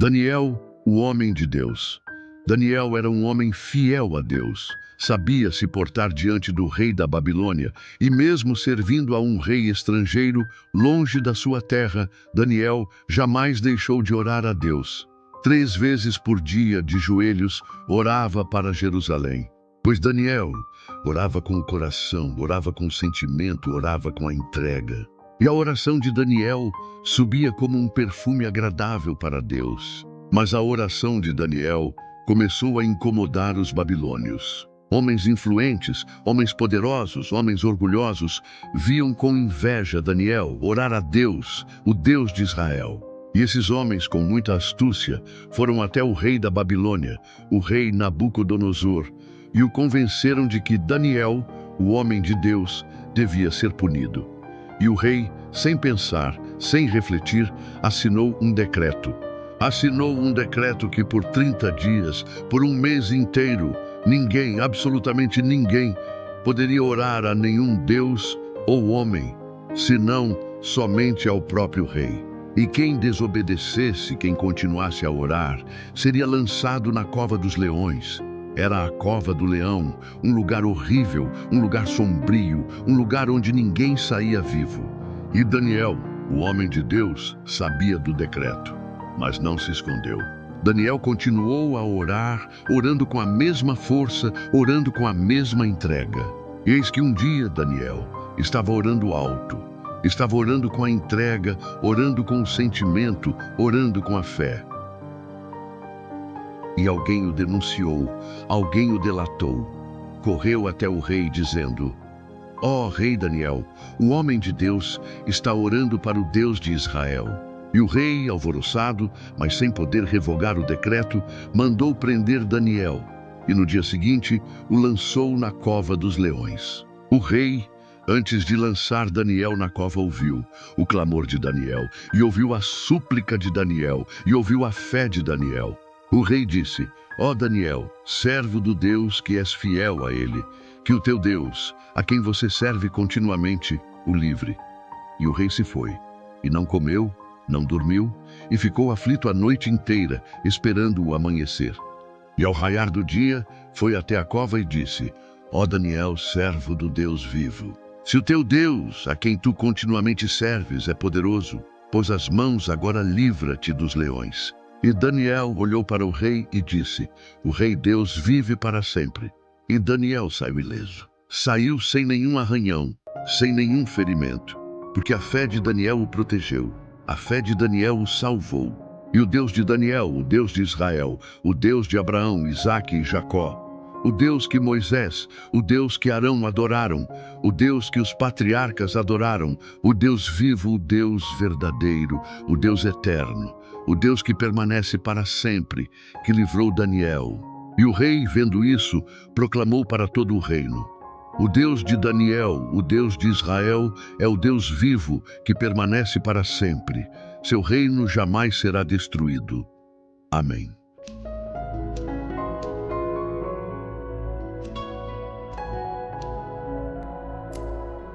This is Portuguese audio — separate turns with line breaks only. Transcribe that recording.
Daniel, o homem de Deus. Daniel era um homem fiel a Deus. Sabia se portar diante do rei da Babilônia e mesmo servindo a um rei estrangeiro, longe da sua terra, Daniel jamais deixou de orar a Deus. 3 vezes por dia, de joelhos, orava para Jerusalém. Pois Daniel orava com o coração, orava com o sentimento, orava com a entrega. E a oração de Daniel subia como um perfume agradável para Deus. Mas a oração de Daniel começou a incomodar os babilônios. Homens influentes, homens poderosos, homens orgulhosos, viam com inveja Daniel orar a Deus, o Deus de Israel. E esses homens, com muita astúcia, foram até o rei da Babilônia, o rei Nabucodonosor, e o convenceram de que Daniel, o homem de Deus, devia ser punido. E o rei, sem pensar, sem refletir, assinou um decreto. Assinou um decreto que por 30 dias, por um mês inteiro, ninguém, absolutamente ninguém, poderia orar a nenhum Deus ou homem, senão somente ao próprio rei. E quem desobedecesse, quem continuasse a orar, seria lançado na cova dos leões. Era a cova do leão, um lugar horrível, um lugar sombrio, um lugar onde ninguém saía vivo. E Daniel, o homem de Deus, sabia do decreto, mas não se escondeu. Daniel continuou a orar, orando com a mesma força, orando com a mesma entrega. Eis que um dia Daniel estava orando alto, estava orando com a entrega, orando com o sentimento, orando com a fé. E alguém o denunciou, alguém o delatou. Correu até o rei dizendo: Ó rei Daniel, o homem de Deus está orando para o Deus de Israel. E o rei, alvoroçado, mas sem poder revogar o decreto, mandou prender Daniel. E no dia seguinte, o lançou na cova dos leões. O rei, antes de lançar Daniel na cova, ouviu o clamor de Daniel, e ouviu a súplica de Daniel, e ouviu a fé de Daniel. O rei disse: Ó Daniel, servo do Deus que és fiel a ele, que o teu Deus, a quem você serve continuamente, o livre. E o rei se foi, e não comeu, não dormiu, e ficou aflito a noite inteira, esperando o amanhecer. E ao raiar do dia, foi até a cova e disse: Ó Daniel, servo do Deus vivo, se o teu Deus, a quem tu continuamente serves, é poderoso, pôs as mãos, agora livra-te dos leões. E Daniel olhou para o rei e disse: O rei Deus vive para sempre. E Daniel saiu ileso. Saiu sem nenhum arranhão, sem nenhum ferimento, porque a fé de Daniel o protegeu. A fé de Daniel o salvou. E o Deus de Daniel, o Deus de Israel, o Deus de Abraão, Isaque e Jacó, o Deus que Moisés, o Deus que Arão adoraram, o Deus que os patriarcas adoraram, o Deus vivo, o Deus verdadeiro, o Deus eterno, o Deus que permanece para sempre, que livrou Daniel. E o rei, vendo isso, proclamou para todo o reino: O Deus de Daniel, o Deus de Israel, é o Deus vivo, que permanece para sempre. Seu reino jamais será destruído. Amém.